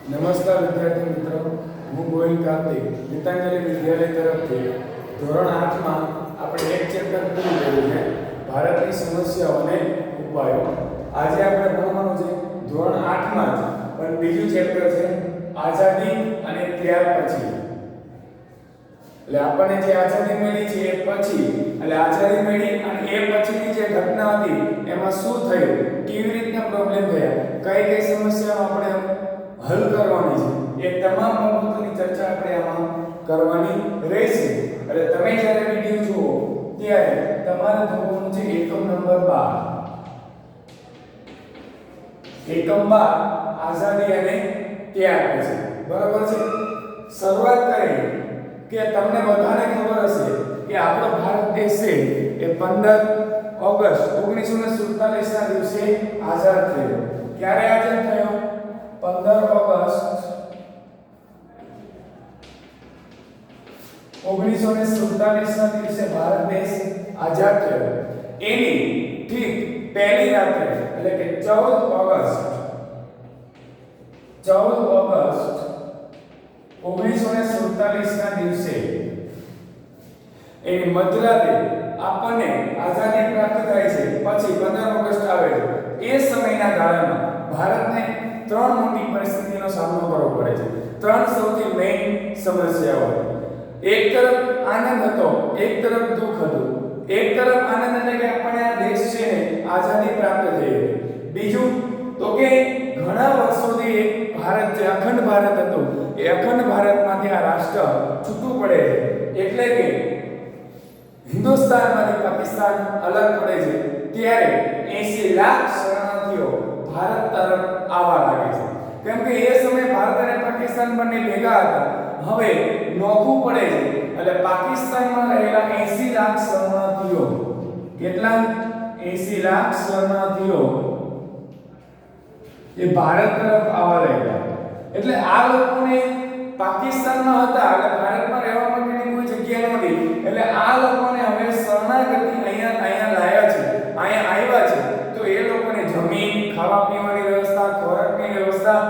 નમસ્કાર વિદ્યાર્થી મિત્રો, હું ગોયલ કાર્તિક ગીતાંજલિ વિદ્યાલય તરફથી ધોરણ 8 માં આપણે એક ચેપ્ટર પૂરું કર્યું છે ભારતની સમસ્યાઓ અને ઉપાયો. આજે આપણે ભણવાનું છે ધોરણ 8 માં જ પણ બીજું ચેપ્ટર છે આઝાદી અને ત્યાર પછી. એટલે આપણને જે આઝાદી મળી છે એ પછી, એટલે આઝાદી મળી અને એ પછીની જે ઘટના હતી એમાં શું થયું, કેવી રીતના પ્રોબ્લેમ થયા, કઈ કઈ સમસ્યાઓ આપણે હલ કરવાની છે, એ તમામ બાબતોની ચર્ચા આપણે આમાં કરવાની રહેશે. એટલે તમે જ્યારે વિડિયો જુઓ ત્યારે તમારે જોવાનું છે એકમ નંબર 12. એકમ 12 આઝાદી અને ત્યાર પછી. બરાબર છે. શરૂઆત કરીએ કે તમને બધાને ખબર હશે કે આપણો ભારત દેશ છે એ 15 ઓગસ્ટ 1947 ના દિવસે આઝાદ થયો. ક્યારે આઝાદ થયો? 15 ઓગસ્ટ 1947 ના દિવસે ભારત દેશ આઝાદ થયો. એની ઠીક પહેલી રાત્રે એટલે કે 14 ઓગસ્ટ 1947 ના દિવસે એની મધરાતે આપણને આઝાદી પ્રાપ્ત થાય છે. પછી 15 ઓગસ્ટ આવે છે. એ સમયના ગાળામાં ભારતને ત્રણ મોટી પરિસ્થિતિનો સામનો કરવો પડે છે. ત્રણ સૌથી મેઇન સમસ્યાઓ. એક તરફ આનંદ હતો, એક તરફ દુઃખ હતું. એક તરફ આનંદ એટલે કે આપણે આ દેશ છે ને આઝાદી પ્રાપ્ત થઈ. બીજું તો કે ઘણા વર્ષોથી એક ભારત જે અખંડ ભારત હતું એ અખંડ ભારતમાંથી આ રાષ્ટ્ર છૂટું પડે છે. એટલે કે હિન્દુસ્તાનમાંથી પાકિસ્તાન અલગ પડે છે ત્યારે 80 લાખ શરણાર્થીઓ ભારત તરફ આવવા લાગે છે. કેમ કે એ સમયે ભારત અને પાકિસ્તાન બંને ભેગા હતા. હવે નોખું પડે છે એટલે પાકિસ્તાનમાં રહેલા 80 લાખ શરણાર્થીઓ, કેટલા? 80 લાખ શરણાર્થીઓ એ ભારત તરફ આવવા લાગ્યા. એટલે આ લોકોને પાકિસ્તાનમાં હતા એટલે ભારતમાં રહેવા માટેની કોઈ જગ્યા નહોતી. એટલે આ લોકોને હવે શરણાગતિ અહીંયા લાયા છે, અહીંયા આવ્યા છે. તો એ લોકોને જમીન, ખાવા પીવાની વ્યવસ્થા, ખોરાકની વ્યવસ્થા,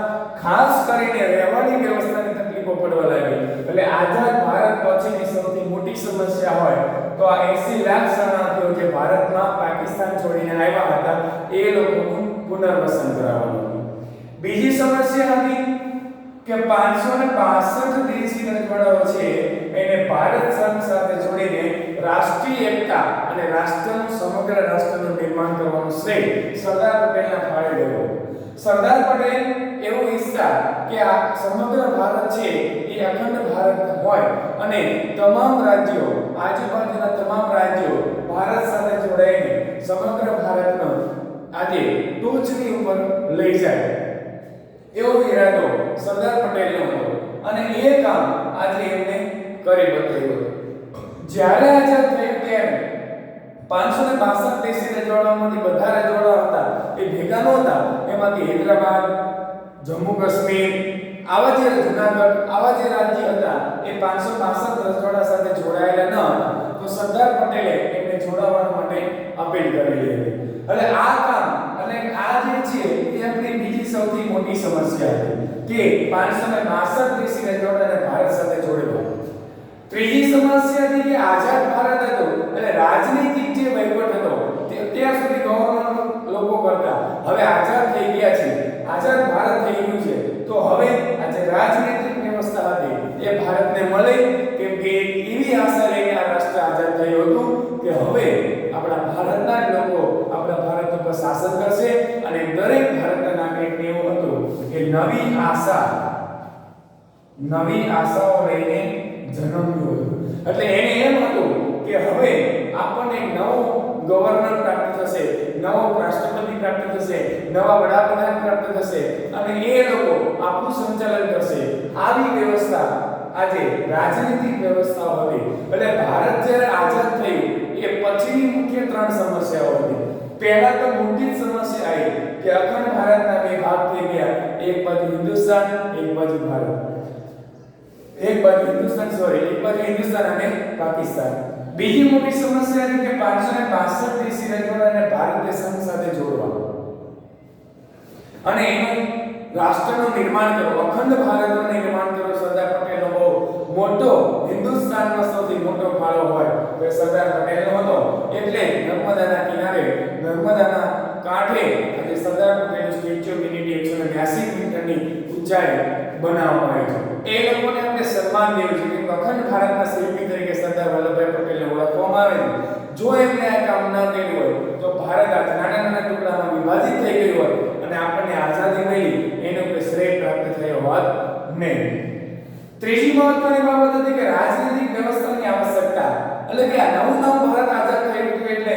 ખાસ કરીને રહેવાની વ્યવસ્થાની તકલીફો પડવા લાગી. એટલે આઝાદ ભારત પછીની સૌથી મોટી સમસ્યા હોય તો આ 80 લાખ શરણાર્થીઓ જે ભારતમાં પાકિસ્તાન છોડીને આવ્યા હતા એ લોકોનું પુનર્વસન કરાવવાનું. બીજી સમસ્યા હતી કે 562 દેશી રજવાડાઓ છે એને ભારત સંઘ સાથે જોડીને રાષ્ટ્રીય એકતા અને રાષ્ટ્રનું સમગ્ર રાષ્ટ્રનું નિર્માણ કરવાનું શ્રેય સરદાર પટેલના ફાળે ગયો. સરદાર પટેલ એવું ઈચ્છતા કે આ સમગ્ર ભારત છે એ અખંડ ભારત હોય અને તમામ રાજ્યો, આજુબાજુના તમામ રાજ્યો ભારત સાથે જોડાઈને સમગ્ર ભારતનો આજે ટોચની ઉપર લઈ જાય એવો ઈરાદો સરદાર પટેલનો હતો અને એ કામ આજે એમને કરી બતાવ્યું. જ્યારે આઝાદ થયું ત્યારે 562 દેશી રજવાડાઓમાંથી બધા રજવાડા હતા એ ભેગા નહોતા. એમાંથી હૈદરાબાદ, જમ્મુ કાશ્મીર, આવા જે જુનાગઢ, આવા જે રાજ્ય હતા એ 562 રજવાડા સાથે જોડાયેલા ન હતા. તો સરદાર પટેલે એમને જોડાવા માટે અપીલ કરેલી હતી. એટલે આ કામ અને આ જે છે એ આપણી બીજી સૌથી મોટી સમસ્યા હતી કે 562 દેશી રજવાડાને ભારત સાથે જોડેલા. ત્રીજી સમસ્યા હતી કે આઝાદ ભારત હતો એટલે રાજનીતિક જે વહીવટ હતો તે અત્યાર સુધી ગવર્નમેન્ટ લોકો કરતા. હવે આઝાદ થઈ ગયા છે, આઝાદ ભારત થઈ ગયું છે, તો હવે આ જે રાજનીતિક વ્યવસ્થા હતી એ ભારતને મળે. કેમ કે એવી આશા લઈને આ રાષ્ટ્ર આઝાદ થયું હતું કે હવે આપણા ભારતના જ લોકો આપણા ભારત ઉપર શાસન કરશે અને દરેક ભારતના નાગરિકને એવું હતું કે નવી આશાઓ લઈને જન્મ્યું હતું. એટલે એને એમ હતું કે હવે આપણને નવો ગવર્નર પ્રાપ્ત થશે, નવો રાષ્ટ્રપતિ પ્રાપ્ત થશે, નવા વડાપ્રધાન પ્રાપ્ત થશે અને એ લોકો આપણું સંચાલન કરશે. આવી વ્યવસ્થા આજે રાજનીતિક વ્યવસ્થાઓ હતી. એટલે ભારત જ્યારે આઝાદ થયું એ પછીની મુખ્ય ત્રણ સમસ્યાઓ હતી. પહેલા તો મોટી સમસ્યા આવી કે અખંડ ભારતના બે ભાગ થઈ ગયા. એક બાજુ હિન્દુસ્તાન, એક બાજુ ભારત. એક બાજુ હિન્દુસ્તાન અને પાકિસ્તાન. બીજી મોટી સમસ્યા હતી કે 562 દેશી રજવાડાને ભારત સંઘ સાથે જોડવા. અને એનું રાષ્ટ્રનું નિર્માણ કરો, અખંડ ભારતનું નિર્માણ કરો. સરદાર પટેલનો બહુ મોટો, હિન્દુસ્તાનમાં સૌથી મોટો ફાળો હોય તો એ સરદાર પટેલનો હતો. એટલે નર્મદાના કિનારે, નર્મદાના કાંઠે આજે સરદાર પટેલનું સ્ટેચ્યુ ઓફ યુનિટી 182 મીટરની ઊંચાઈ બનાવવામાં આવ્યું છે. એ લોકોને આપણે સન્માન દેવું છે કે અખંડ ભારતના શિલ્પી તરીકે સરદાર વલ્લભભાઈ પટેલને ઓળખવામાં આવે છે. જો એમને આ કામ ન કર્યું હોય તો ભારત આ નાના નાના ટુકડામાં વિભાજિત થઈ ગયું હોય અને આપણને આઝાદી મળી એનો કોઈ શ્રેય પ્રાપ્ત થયો હોત નહીં. ત્રીજી મહત્વની બાબત હતી કે રાજનીતિક વ્યવસ્થાની આવશ્યકતા. એટલે કે આ નવું ભારત આઝાદ થયું હતું એટલે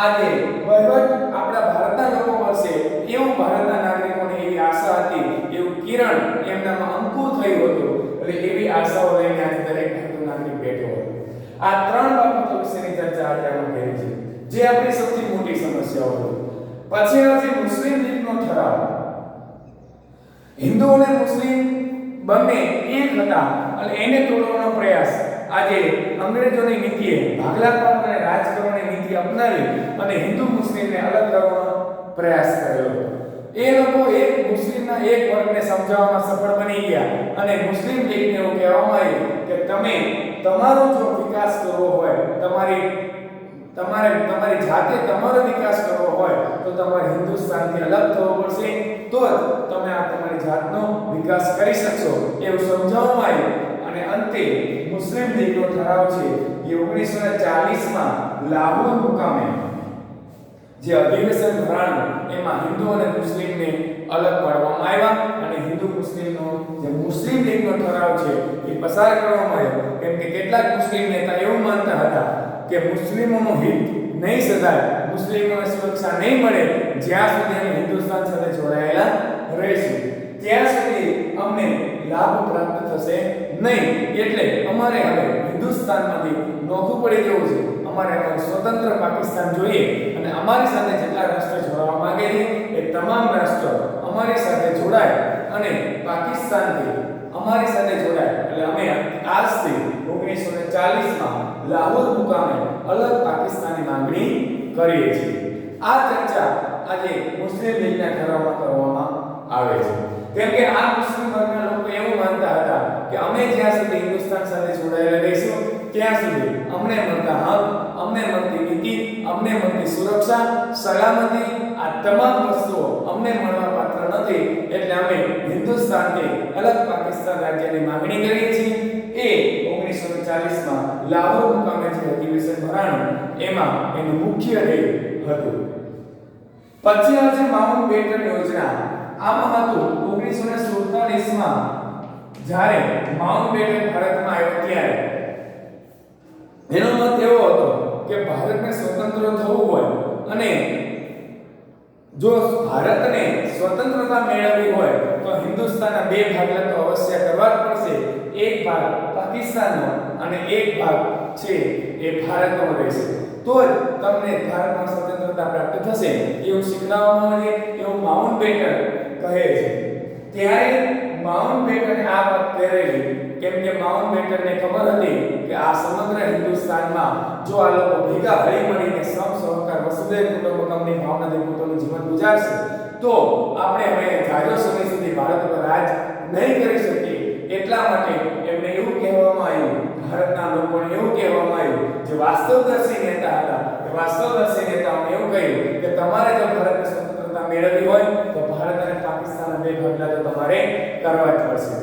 આજે વહીવટ આપણા ભારતના લોકો કરશે એવું ભારતના નાગરિકોને એવી આશા હતી, એવું કિરણ એમનામાં અંકુર થયું હતું. એટલે એવી આશાઓ લઈને આજે દરેક ભારતનો નાગરિક બેઠો હતો. આ ત્રણ બાબતો વિશેની ચર્ચા આજે આપણે કરી છે, જે આપણી સૌથી મોટી સમસ્યાઓ હતી. પછીનો છે મુસ્લિમ લીગનો ઠરાવ. હિન્દુ અને મુસ્લિમ બંને એક હતા અને એને તોડવાનો પ્રયાસ આજે અંગ્રેજોની નીતિએ ભાગલાપણ અને રાજ કરવાની નીતિ અપનાવી અને હિન્દુ મુસ્લિમને અલગ કરવાનો પ્રયાસ કર્યો. એ લોકો એક મુસ્લિમના એક વર્ગને સમજાવવામાં સફળ બની ગયા અને મુસ્લિમ લીગને એવું કહેવામાં આવ્યું કે તમે તમારો જો વિકાસ કરવો હોય, તમારી જાતે તમારો વિકાસ કરવો હોય તો તમારે હિન્દુસ્તાનથી અલગ થવું પડશે, તો જ તમે આ તમારી જાતનો વિકાસ કરી શકશો એવું સમજાવવામાં આવ્યું. અને અંતે મુસ્લિમ લીગનો ઠરાવ છે એ 1940 માં લાહોર મુકામે જે અધિવેશન ભરાણું એમાં હિન્દુ અને મુસ્લિમને અલગ પાડવામાં આવ્યા અને હિન્દુ મુસ્લિમનો જે મુસ્લિમ લીગનો ઠરાવ છે એ પસાર કરવામાં આવ્યો. કેમ કે કેટલાક મુસ્લિમ નેતા એવું માનતા હતા કે મુસ્લિમોનું હિત નહીં સધાય, મુસ્લિમોને સુરક્ષા નહીં મળે જ્યાં સુધી અમે હિન્દુસ્તાન સાથે જોડાયેલા રહીશું, ત્યાં સુધી અમને લાભ પ્રાપ્ત થશે નહીં. એટલે અમારે હવે હિન્દુસ્તાનમાંથી નોખું પડી જવું છે, અમારે હવે સ્વતંત્ર પાકિસ્તાન જોઈએ અને અમારી સાથે જેટલા રાષ્ટ્ર જોડાવા માંગે છે એ તમામ રાષ્ટ્ર અમારી સાથે જોડાય અને પાકિસ્તાનથી અમારી સાથે જોડાય. એટલે અમે આજથી 1940 માં લાહોર મુકામે અલગ પાકિસ્તાનની માંગણી કરીએ છીએ. આ ચર્ચા આજે મુસ્લિમ લીગના ઠરાવમાં કરવામાં આવે છે. કેમ કે આ મુસ્લિમ વર્ગના લોકો એવું માનતા હતા કે અમે જ્યાં સુધી હિન્દુસ્તાન સાથે જોડાયેલા રહીશું ત્યાં સુધી અમને મળતા હક, અમને મળતી નીતિ, અમને મળતી સુરક્ષા, સલામતી, આ તમામ વસ્તુઓ અમને મળવા પાત્ર નથી. એટલે અમે હિન્દુસ્તાનથી અલગ પાકિસ્તાન રાજ્યની માંગણી કરીએ છીએ. એ 1940 માં લાહોર મુકામે જે અધિવેશન ભરાણું એમાં એનું મુખ્ય ધ્યેય હતું. પછી આવે છે માઉન્ટ બેટન યોજના. આમાં હતું 1947 માં જ્યારે માઉન્ટ બેટન ભારતમાં આવ્યો ત્યારે એનો મત એવો હતો કે ભારતને સ્વતંત્ર થવું હોય અને જો ભારતને સ્વતંત્રતા મેળવવી હોય તો હિન્દુસ્તાનના બે ભાગલા તો અવશ્ય કરવા જ પડશે. એક ભાગ પાકિસ્તાનનો અને એક ભાગ છે એ ભારતનો રહેશે, તો જ તમને ભારતમાં સ્વતંત્રતા પ્રાપ્ત થશે એવું શીખવવામાં આવે છે, એવું માઉન્ટ બેટન કહે છે. ત્યારે માઉન્ટ બેટને આ વાત કરેલી કેમ કે માઉન્ટ બેટનને ખબર હતી કે આ સમગ્ર હિન્દુસ્તાનમાં જો આ લોકો ભેગા હળી મળીને સમ સહકાર વસુધૈવ કુટુંબકમની ભાવનાથી પોતાનું જીવન ગુજારશે તો આપણે હવે જાજો સમય સુધી ભારત પર રાજ નહીં કરી શકીએ. એટલા માટે એમને એવું કહેવામાં આવ્યું, ભારતના લોકોને એવું કહેવામાં આવ્યું જે વાસ્તવદર્શી નેતા હતા એ વાસ્તવદર્શી નેતાઓને એવું કહ્યું કે તમારે જો ભારતની સ્વતંત્રતા મેળવવી હોય તો ભારત અને પાકિસ્તાનના બે ભાગલા તો તમારે કરવા જ પડશે.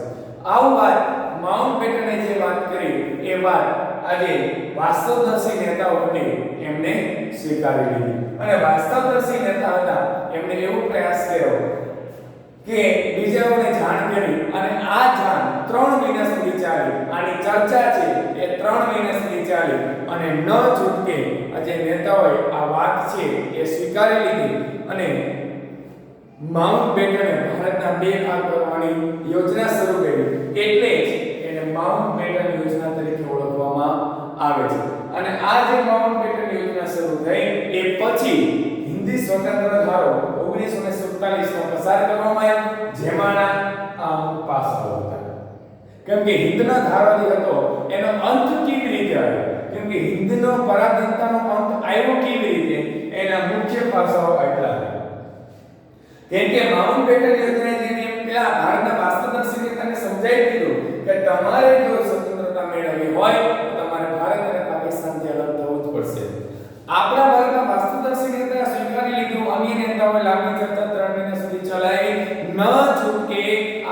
આવું વાત માઉન્ટ બેટને જે વાત કરી એ વાત આજે વાસ્તવદર્શી નેતાઓ હતી એમને સ્વીકારી લીધી. અને વાસ્તવદર્શી નેતા હતા એમને એવો પ્રયાસ કર્યો કે બીજાઓને જાણ કરી અને આ જાણ 3 મહિના સુધી ચાલી. આની ચર્ચા છે એ 3 મહિના સુધી ચાલી અને ન છૂટકે આજે નેતાઓએ આ વાત છે એ સ્વીકારી લીધી અને માઉન્ટ બેટને ભારતના બે ભાગ કરવાની યોજના શરૂ કરી. એટલે જ એને માઉન્ટ બેટન યોજના તરીકે ઓળખવામાં આવે છે. અને આ જે માઉન્ટ બેટન યોજના શરૂ થઈ એ પછી હિન્દી સ્વતંત્ર ધારો 1947 માં પસાર કરવામાં આવ્યો જેમાંના પાસાઓ હતા. કેમ કે હિન્દના ધારો જે હતો એનો અંત કેવી રીતે આવ્યો, કેમ કે હિન્દનો પરાધીનતાનો અંત આવ્યો કેવી રીતે, એના મુખ્ય પાસાઓ આટલા હતા. કેમ કે માઉન્ટ બેટન યોજના જેને પેલા ભારતના વાસ્તવદર્શી નેતાને સમજાવી દીધું કે તમારે જો સ્વતંત્રતા મેળવવી હોય તો તમારે ભારત અને પાકિસ્તાનથી અલગ થવું જ પડશે. આપણા ભારતના વાસ્તવદર્શી નેતાએ સ્વીકારી લીધું. અન્ય નેતાઓએ લાંબી ચર્ચા 3 મહિના સુધી ચલાવી. ન છૂટકે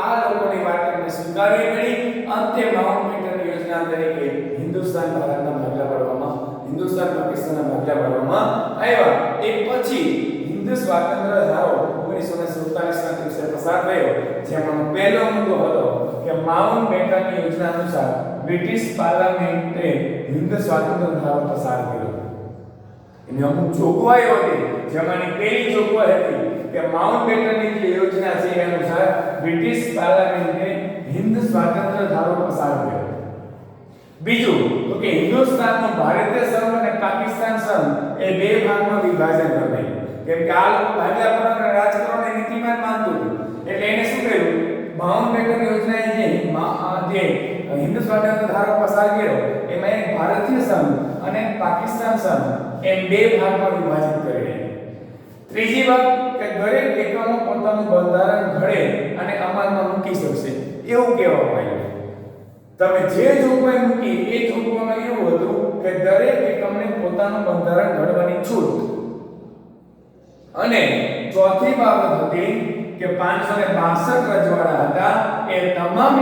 આ લોકોની વાત એમને સ્વીકારવી પડી. અંતે માઉન્ટબેટન યોજના તરીકે હિન્દુસ્તાન ભારતના ભાગલા પાડવામાં હિન્દુસ્તાન પાકિસ્તાનના ભાગલા પાડવામાં આવ્યા. એ પછી હિન્દ સ્વાતંત્ર્ય ધારો 1947 ના દિવસે પસાર થયો, જેમાં પહેલો મુદ્દો હતો કે માઉન્ટબેટન યોજના અનુસાર બ્રિટિશ પાર્લામેન્ટે હિન્દ સ્વાતંત્ર્ય ધારો પસાર કર્યો. એની અમુક જોગવાઈઓ હતી, જેમાંની પહેલી જોગવાઈ હતી કે માઉન્ટબેટનની જે યોજના છે એ અનુસાર બ્રિટિશ પાર્લામેન્ટે હિન્દ સ્વાતંત્ર્ય ધારો પસાર કર્યો. બીજું તો કે હિન્દુસ્તાનનું ભારતીય સંઘ અને પાકિસ્તાન સંઘ એ બે ભાગમાં વિભાજન કરી. કેમ કે આ લોકો ભાગલા પડવાના રાજકારણની નીતિમાં માનતું હતું, એટલે એને શું કર્યું, માઉન્ટબેટન યોજનાએ જે હિન્દ સ્વાતંત્ર્ય ધારો પસાર કર્યો એમાં એક ભારતીય સંઘ અને પાકિસ્તાન સંઘ એમ બે ભાગમાં વિભાજિત કરી દીધું. ત્રીજી વાત કે દરેક એકમો પોતાનું બંધારણ ઘડે અને અમલમાં મૂકી શકશે એવું કહેવામાં આવ્યું. તમે જે જોગવાઈ મૂકી એ જોગવાઈમાં એવું હતું કે દરેક એકમને પોતાનું બંધારણ ઘડવાની છૂટ. અને ચોથી બાબત હતી કે 562 રજવાડા હતા એ તમામ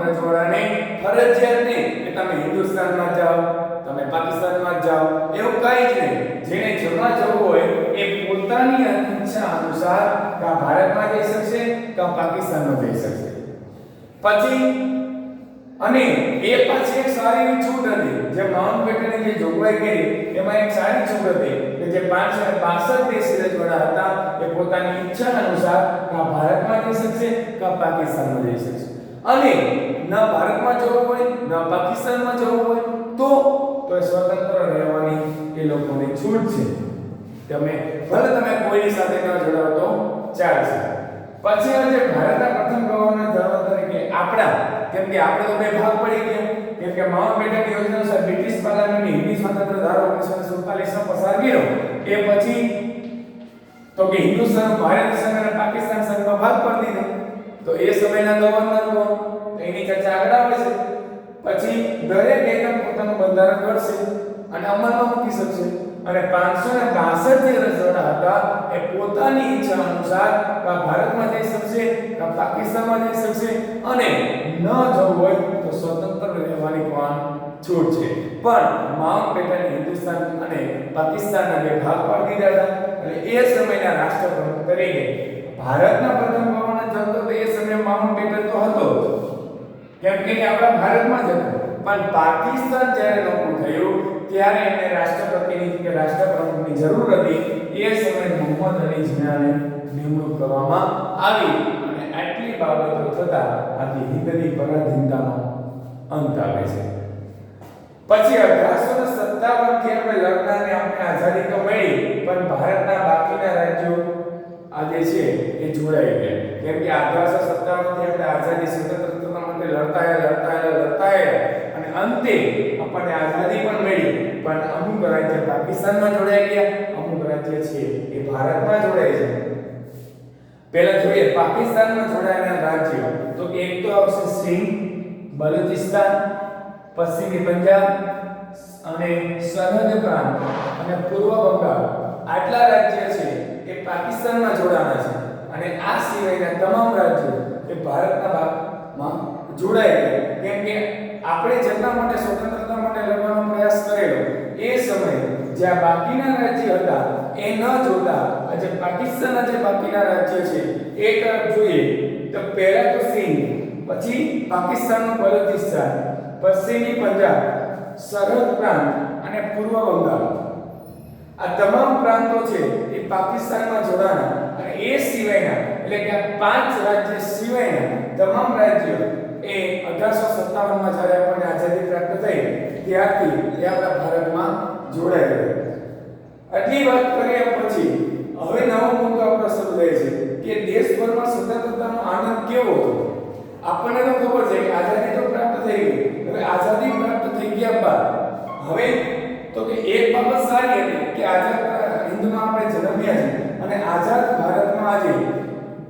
રજવાડાને ફરજિયાત નહીં કે તમે હિન્દુસ્તાનમાં જાઓ, તમે પાકિસ્તાનમાં જાઓ, એવું કંઈ જ નહીં. જેને જવા જવું હોય એ પોતાની ઈચ્છા અનુસાર કાં ભારતમાં જઈ શકશે કાં પાકિસ્તાનમાં જઈ શકશે. પછી અને એ પાછી એક સારી છૂટ હતી, જે માઉન્ટબેટનની જે જોગવાઈ કરી એમાં એક સારી છૂટ હતી કે જે 562 દેશી રજવાડા હતા એ પોતાની ઈચ્છા અનુસાર કાં ભારતમાં જઈ શકશે કાં પાકિસ્તાનમાં જઈ શકશે. અને ન ભારતમાં જવું હોય ન પાકિસ્તાનમાં જવું હોય તો સ્વતંત્ર રહેવાની એ લોકોની છૂટ છે. તમે કોઈની સાથે ન જોડાવ તો ચાલશે. પછી આજે ભારતના પ્રથમ ગવર્નર જનરલ તરીકે આપણા, કેમ કે આપણે તો બે ભાગ પડી ગયા, કેમ કે માઉન્ટબેટન યોજના અનુસાર બ્રિટિશ પાર્લામેન્ટે હિન્દી સ્વાતંત્ર્ય ધારો 1947 માં પસાર કર્યો. એ પછી તો કે હિન્દુસ્તાન ભારત સંઘ અને પાકિસ્તાન સંઘમાં ભાગ કરી દીધો. તો એ સમયના ગવર્નર કોણ, એની ચર્ચા આગળ આવે છે. પછી દરેક એકમ પોતાનું બંધારણ ઘડશે અને અમલમાં મૂકી શકશે. અને 562 જે રજવાડા હતા એ પોતાની ઈચ્છા અનુસાર કાં ભારતમાં જઈ શકશે કાં પાકિસ્તાનમાં જઈ શકશે. અને ન જવું હોય તો સ્વતંત્ર રહેવાની પણ છૂટ છે. પણ માઉન્ટબેટન હિન્દુસ્તાન અને પાકિસ્તાનના બે ભાગ પાડી દીધા હતા. અને એ સમયના રાષ્ટ્રપ્રમુખ તરીકે ભારતના પ્રથમ ગવર્નર જનરલ તો એ સમયે માઉન્ટબેટન તો હતો, કેમ કે આપણા ભારતમાં જ હતો. પણ પાકિસ્તાન જ્યારે નોકું થયું ત્યારે એમને રાષ્ટ્રપતિની કે રાષ્ટ્રપ્રમુખની જરૂર હતી. એ સમયે મોહમ્મદ અલી ઝીણાને નિમણૂક કરવામાં આવી. અને આટલી બાબતો થતા આજે હિન્દની પરાધીનતાનો અંત આવે છે. પછી 1857 થી આપણે લડનાને આપણે આઝાદી તો મળી, પણ ભારતના બાકીના રાજ્યો આજે છે એ જોડાઈ ગયા. કેમ કે 1857 થી આપણે આઝાદી સ્વતંત્રતા માટે લડતા અને અંતે આપણને આઝાદી પણ મળી. પણ અમુક રાજ્ય પાકિસ્તાનમાં જોડાઈ ગયા, અમુક રાજ્ય છે એ ભારતમાં જોડાય છે. પહેલા જોઈએ પાકિસ્તાનમાં જોડાયેલા રાજ્યો, તો એક તો આવશે સિંધ, બલુચિસ્તાન, પશ્ચિમી પંજાબ અને સરહદ પ્રાંત અને પૂર્વ બંગાળ. આટલા રાજ્ય છે એ પાકિસ્તાનમાં જોડાણા છે. અને આ સિવાયના તમામ રાજ્યો એ ભારતના ભાગમાં જોડાઈ ગયા. કેમ કે આપણે જેટલા માટે સ્વતંત્રતા માટે લડવાનો પ્રયાસ કરેલો એ સમયે જ્યાં બાકીના રાજ્ય હતા એ ન જોતા આજે પાકિસ્તાનના જે બાકીના રાજ્ય છે એ તરફ જોઈએ તો પહેલા તો સિંધ, પછી પાકિસ્તાનનું બલુચિસ્તાન, પશ્ચિમી પંજાબ, સરહદ પ્રાંત અને પૂર્વ બંગાળ. આ તમામ પ્રાંતો છે એ પાકિસ્તાનમાં જોડાણા. અને એ સિવાયના એટલે કે 5 રાજ્ય સિવાયના તમામ રાજ્યો એ 1857 માં જ્યારે આપણને આઝાદી પ્રાપ્ત થઈ ત્યારથી એ આપણા ભારતમાં જોડાયેલા. આટલી વાત કર્યા પછી હવે નવો મુદ્દો આપણો શરૂ થાય છે કે દેશભરમાં સ્વતંત્રતાનો આનંદ કેવો હતો. આપણને તો ખબર છે કે આઝાદી તો પ્રાપ્ત થઈ ગઈ. હવે આઝાદી પ્રાપ્ત થઈ ગયા બાદ હવે તો કે એક બાબત સારી હતી કે આઝાદ હિન્દમાં આપણે જન્મ્યા છે અને આઝાદ ભારતમાં આજે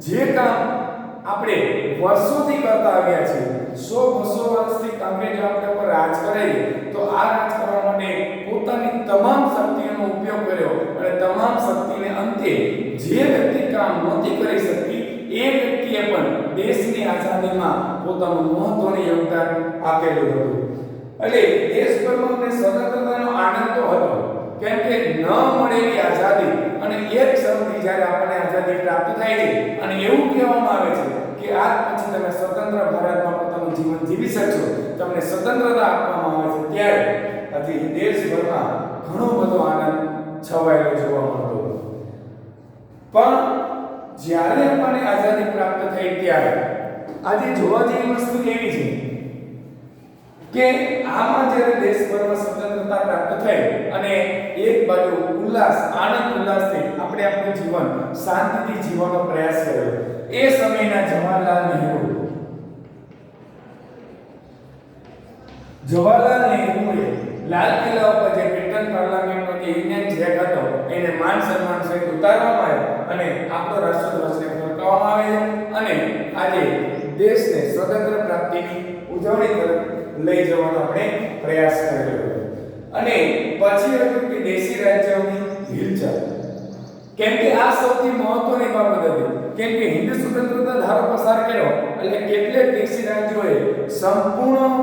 જે કામ આપણે વર્ષોથી કરતા આવ્યા છીએ. 100-200 વર્ષથી અંગ્રેજો આપણા પર રાજ કરે તો આ રાજ કરવા માટે પોતાની તમામ શક્તિઓનો ઉપયોગ કર્યો અને તમામ શક્તિને અંતે જે વ્યક્તિ કામ નહોતી કરી શકતી એ વ્યક્તિએ પણ દેશની આઝાદીમાં પોતાનું મહત્વનું યોગદાન આપેલું હતું. એટલે દેશભરમાં સ્વતંત્રતાનો આનંદ તો હતો, કેમ કે ન મળેલી આઝાદી અને એક ક્ષણથી જ્યારે આપણને આઝાદી પ્રાપ્ત થાય છે અને એવું કહેવામાં આવે છે કે આજ પછી તમે સ્વતંત્ર ભારતમાં પોતાનું જીવન જીવી શકશો, તમને સ્વતંત્રતા આપવામાં આવે છે, ત્યારે હજી દેશભરમાં ઘણો બધો આનંદ છવાયેલો જોવા મળતો હતો. પણ જ્યારે આપણને આઝાદી પ્રાપ્ત થઈ ત્યારે આજે જોવા જેવી વસ્તુ એવી છે કે આમાં જ્યારે દેશભરમાં સ્વતંત્રતા પ્રાપ્ત થઈ અને એક બાજુ આનંદ ઉલ્લાસથી આપણે આપણું જીવન શાંતિથી જીવવાનો પ્રયાસ કર્યો. એ સમયના જવાહરલાલ નહેરુએ લાલ કિલ્લા ઉપર જે બ્રિટન પાર્લામેન્ટનો જે યુનિયન જેક હતો એને માન સન્માન સહિત ઉતારવામાં આવ્યો અને આપણો રાષ્ટ્રધ્વજને ફરકાવવામાં આવ્યો અને આજે દેશને સ્વતંત્ર પ્રાપ્તિની ઉજવણી તરફ લઈ જવાનો આપણે પ્રયાસ કર્યો. અને પછી હતું કે દેશી રાજ્યોની હિલચાલ, કેમ કે આ સૌથી મહત્વની બાબત હતી, કેમ કે હિન્દ સ્વતંત્રતા ધારો પસાર કર્યો એટલે કેટલાક દેશી રાજ્યોએ સંપૂર્ણ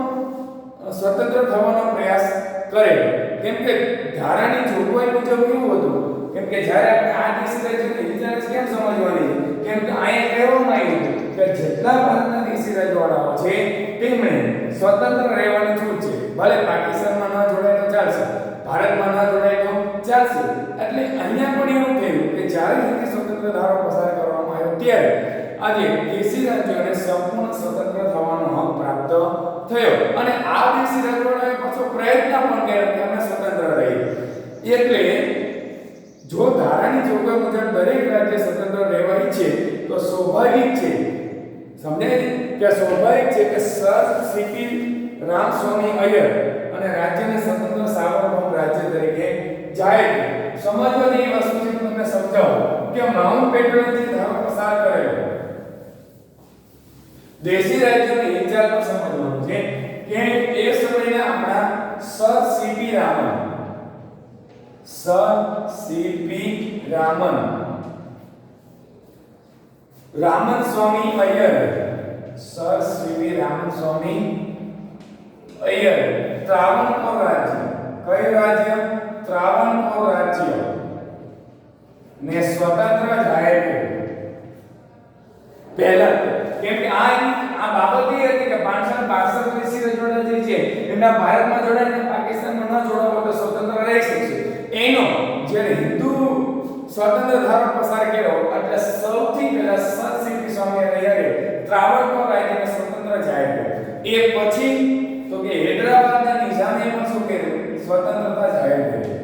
સ્વતંત્ર થવાનો પ્રયાસ કરેલો. કેમ કે ધારાની જોગવાઈ મુજબ કેવું હતું, કેમ કે જ્યારે આપણે આ દેશી રાજ્યોની હિલચાલ કેમ સમજવાની, કેમ કે અહીંયા કહેવામાં આવ્યું કે જેટલા ભારતના દેશી રાજ્યવાળાઓ છે તેમણે સ્વતંત્ર રહેવાની છૂટ છે, ભલે પાકિસ્તાનમાં ન જોડાય તો ચાલશે, ભારતમાં ન જોડાય તો ચાલશે. એટલે અહીંયા પણ એવું થયું કે જ્યારે હિન્દ સ્વતંત્ર ધારો પસાર કરવામાં આવ્યો ત્યારે આજે દેશી રાજ્યોને સંપૂર્ણ સ્વતંત્ર થવાનો હક પ્રાપ્ત થયો અને આ દેશી રાજ્યોએ પાછો પ્રયત્ન પણ કર્યો કે અમે સ્વતંત્ર રહીએ. એટલે જો ધારાની જોગવાઈ મુજબ દરેક રાજ્ય સ્વતંત્ર રહેવા ઈચ્છે તો સ્વાભાવિક છે, સમજાય કે સ્વાભાવિક છે કે સર સીપી રામસ્વામી અય્યર અને રાજ્યને સ્વતંત્ર સાર્વભૌમ રાજ્ય તરીકે જાહેર કર્યું. સમજવાની એ વસ્તુ છે, તમને સમજાવું કે માઉન્ટ બેટને જે ધારો પસાર કરેલો દેશી રાજ્યોની હિલચાલ પર સમજવાનું છે કે એ સમયના આપણા sir CP Raman Ramaswami Iyer, sir CV Ramaswami Iyer Travancore રાજ્ય, કયું રાજ્ય? ત્રાવણકોર રાજ્ય ને સ્વતંત્ર જાહેર કર્યું. પહેલા કેમ કે આ બાબત એ હતી કે 562 દેશી રાજ્યો જે છે એમના ભારતમાં જોડાઈને પાકિસ્તાનમાં ન જોડાવો તો સ્વતંત્ર રહી શકશે. એનો જ્યારે હિન્દુ સ્વતંત્ર ધારો પસાર કર્યો એટલે સૌથી પહેલા સર સીપી સ્વામી અય્યરે ત્રાવણકોર રાજ્યને સ્વતંત્ર જાહેર કર્યો. એ પછી તો કે હૈદરાબાદના નિઝામે પણ શું કર્યું? સ્વતંત્રતા જાહેર કરી.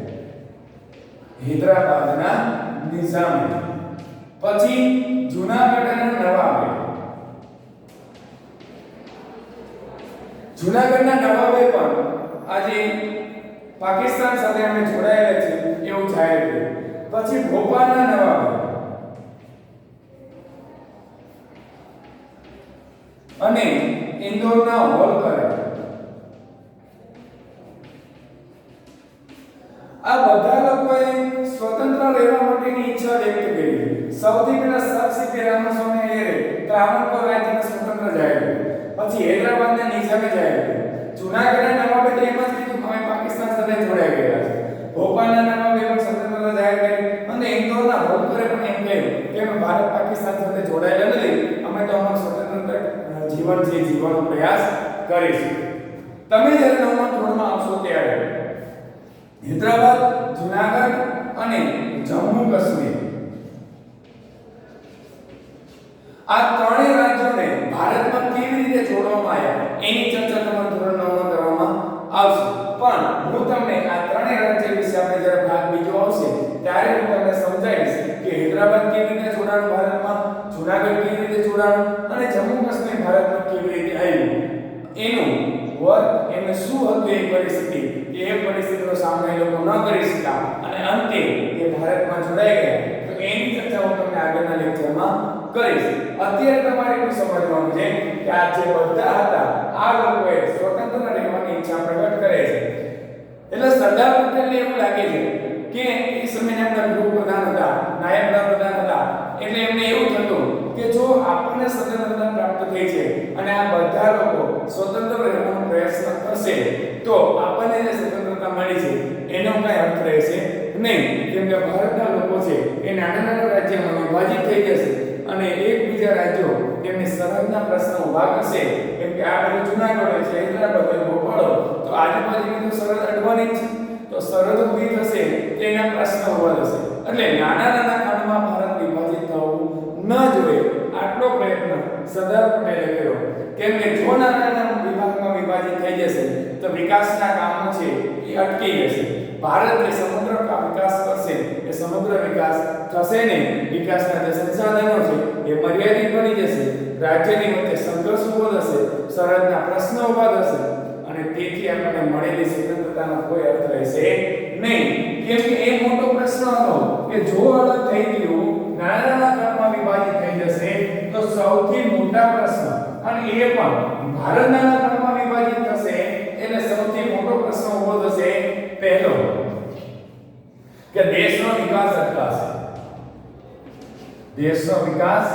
હૈદરાબાદના નિઝામે. પછી જૂનાગઢના નવાબે, જૂનાગઢના નવાબે પણ આજે પાકિસ્તાન સાથે અમે જોડાયેલા છે એવું જાહેર કર્યું. પછી ભોપાલના નવાબે અને ઇન્દોરના હોલકરે આ બધા લોકોએ સ્વતંત્ર રહેવા માટેની ઈચ્છા વ્યક્ત કરી. સૌથી પહેલા સર સીપી રામસ્વામી અય્યરે ત્રાવણકોર રાજ્યને સ્વતંત્ર જાહેર કર્યું. પછી હૈદરાબાદના નિઝામે જાહેર કર્યું. જૂનાગઢના નવાબે તો એમ જ કીધું કે અમે પાકિસ્તાન સાથે જોડાઈ ગયા છે. ભોપાલના નવાબે પણ સ્વતંત્રતા જાહેર કરી અને ઇન્દોરના હોલકરે પણ એમ કહ્યું કે અમે ભારત પાકિસ્તાન સાથે જોડાયેલા નથી, અમે તો અમારું સ્વતંત્ર જીવન જે જીવવાનો પ્રયાસ કરીશું. તમે જ્યારે 9મા ધોરણમાં આવશો ત્યારે હૈદરાબાદ, જૂનાગઢ અને જમ્મુ કાશ્મીર આ ત્રણેય રાજ્યોને ભારતમાં કેવી રીતે જોડવામાં આવ્યા એની ચર્ચા તમારા ધોરણ 9માં કરવામાં આવશે. પણ હું તમને આ ત્રણેય રાજ્ય વિશે આપણે જ્યારે ભાગ બીજો આવશે ત્યારે હું તમને સમજાવીશ કે હૈદરાબાદ કેવી રીતે જોડાણું ભારતમાં, જૂનાગઢ કેવી રીતે જોડાણું અને જમ્મુ કાશ્મીર ભારતમાં કેવી રીતે આવ્યું, એનું વર્ક એમને શું હતું એ પરિસ્થિતિ, એ પરિસ્થિતિનો સામનો એ લોકો ન કરી શક્યા અને અંતે એ ભારતમાં જોડાઈ ગયા. તો એની ચર્ચા હું તમને આગળના લેક્ચરમાં કરીશ. અત્યારે તમારે એટલું સમજવાનું છે કે આ જે બધા હતા આ લોકોએ સ્વતંત્ર રહેવાની ઈચ્છા પ્રગટ કરે છે. એટલે સરદાર પટેલને એવું લાગે છે કે એ સમયના આપણા ગૃહપ્રધાન હતા, નાયબ વડાપ્રધાન હતા, એટલે એમને એવું થતું કે જો આપણને સ્વતંત્રતા પ્રાપ્ત થઈ છે અને આ બધા લોકો સ્વતંત્ર રહેવાનો પ્રયત્ન કરશે તો આપણને જે સ્વતંત્રતા મળી છે એનો કઈ અર્થ રહેશે નહીં. કેમ કે ભારતના લોકો છે એ નાના નાના રાજ્યોમાં વિભાજિત થઈ જશે અને એકબીજા રાજ્યો તેમની સરહદના પ્રશ્નો ઉભા કરશે. કેમ કે આ બધું જૂનાગઢ છે, હૈદરાબાદ હોય, ભોપાલ તો આજુબાજુની તો સરહદ અડવાની જ છે. તો સરહદ ઊભી થશે તેના પ્રશ્નો ઉભા થશે. એટલે નાના નાના ખંડમાં ભારત વિભાજિત થવું ન જોઈએ. આટલો પ્રયત્ન સરદાર પટેલે કર્યો. કેમ કે જો નાના નાના વિભાગમાં વિભાજિત થઈ જશે તો વિકાસના કામો છે એ અટકી જશે. ભારત જે સમગ્ર વિકાસ કરશે એ સમગ્ર વિકાસ થશે નહીં. વિકાસના જે સંસાધનો છે એ મર્યાદિત બની જશે. રાજ્યની વચ્ચે સંઘર્ષ ઉભો થશે, સરહદના પ્રશ્નો ઉભા થશે અને તેથી આપણને મળેલી સ્વતંત્રતાનો કોઈ અર્થ રહેશે નહીં. કેમ કે એ મોટો પ્રશ્ન હતો કે જો અલગ થઈ ગયું, નાના નાના ખંડમાં વિભાજિત થઈ જશે તો સૌથી મોટા પ્રશ્ન, અને એ પણ ભારત નાના ખંડમાં વિભાજિત થશે એટલે સૌથી મોટો પ્રશ્ન ઉભો થશે પહેલો કે દેશનો વિકાસ અટકાશે, દેશનો વિકાસ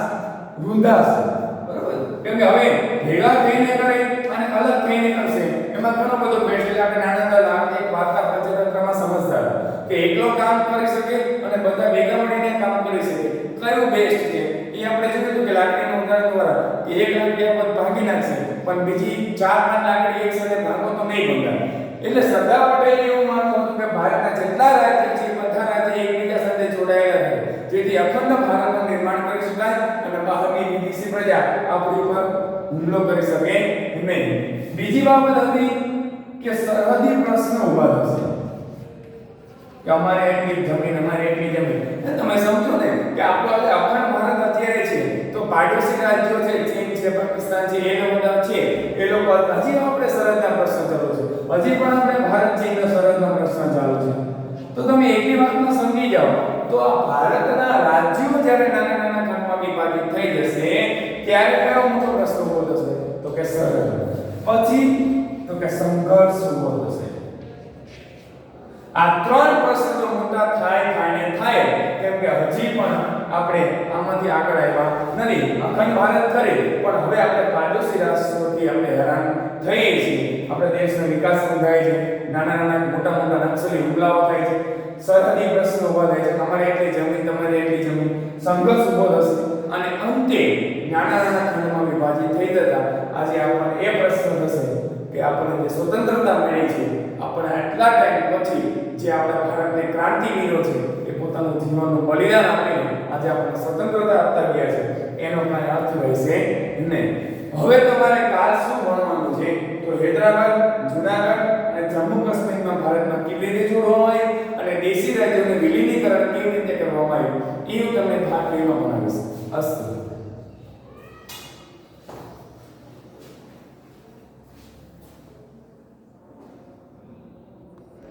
રૂંધાશે. બરાબર? કેમ કે હવે ભેગા થઈને કરે અને અલગ થઈને કરશે એમાં ઘણો બધો ભેદ છે. આપણે નાના નાના એક વાર્તા પ્રચલિતમાં સમજતા કે એકલો કામ કરી શકે અને બધા ભેગા મળીને કામ કરી શકે, કયું બેસ્ટ છે એ આપણે જોયું કે લાકડીનું ઉદાહરણ દ્વારા કે એક લાકડી આપણે ભાંગી નાખશે પણ બીજી 4-5 લાકડી એક સાથે ભાંગો તો નહીં ભંગાય. એટલે સરદાર પટેલ એવું માનતું હતું કે ભારતના જેટલા રાજ્ય છે બધા રાજ્ય એકબીજા સાથે જોડાયેલા છે જેથી અખંડ ભારતનું નિર્માણ કરી શકાય અને બહારની વિદેશી પ્રજા આપણી ઉપર હુમલો કરી શકે નહીં. બીજી બાબત હતી કે સરહદી પ્રશ્ન ઉભા થશે કે અમારે એટલી જમીન, અમારે એટલી જમીન. તમે સમજો ને કે આપણો અખંડ ભારત અત્યારે છે તો પાડોશી રાજ્યો છે, ચીન છે, પાકિસ્તાન છે, એ લોકો છે, એ લોકો હજી આપણે સરહદના પ્રશ્ન ચાલુ છે, હજી પણ આપણે ભારત ચીનનો સરહદનો પ્રશ્ન ચાલુ છે. તો તમે એકલી વાતમાં સમજી જાઓ તો આ ભારતના રાજ્યો જ્યારે નાના નાના ખંડમાં વિભાજિત થઈ જશે ત્યારે કયો મોટો પ્રશ્ન ઉભો થશે તો કે સરહદ, પછી તો કે સંઘર્ષ ઉભો થશે. આ ત્રણ પ્રશ્નો મોટા થાય કેમ કે હજી પણ આપણે આમાંથી આગળ આવ્યા નથી. અખંડ ભારત કરે પણ હવે આપણે પાડોશી રાષ્ટ્રોથી આપણે હેરાન થઈએ છીએ. આપણે દેશનો વિકાસ પણ થાય છે, નાના નાના મોટા મોટા નક્સલી હુમલાઓ થાય છે, સરહદી પ્રશ્નો ઉભા થાય છે, અમારે એટલી જમીન, તમારે એટલી જમીન, સંઘર્ષ ઉભો થશે અને અંતે નાના નાના ખંડમાં વિભાજિત થઈ જતા આજે આપણને એ પ્રશ્ન થશે કે આપણને જે સ્વતંત્રતા મળી છે, આપણે આટલા ટાઈમ પછી જે આપણા ભારતના ક્રાંતિવીરો છે એ પોતાનું જીવનનું બલિદાન આપીને આજે આપણે સ્વતંત્રતા આપતા ગયા છે એનો કાંઈ અર્થ રહેશે નહીં. હવે તમારે કાલ શું ભણવાનું છે તો હૈદરાબાદ, જૂનાગઢ અને જમ્મુ કાશ્મીરમાં ભારતમાં કેવી રીતે જોડવામાં આવ્યું અને દેશી રાજ્યોનું વિલીનીકરણ કેવી રીતે કરવામાં આવ્યું એ હું તમને ભાગ લેવા ભણાવીશ. અસ્તુ.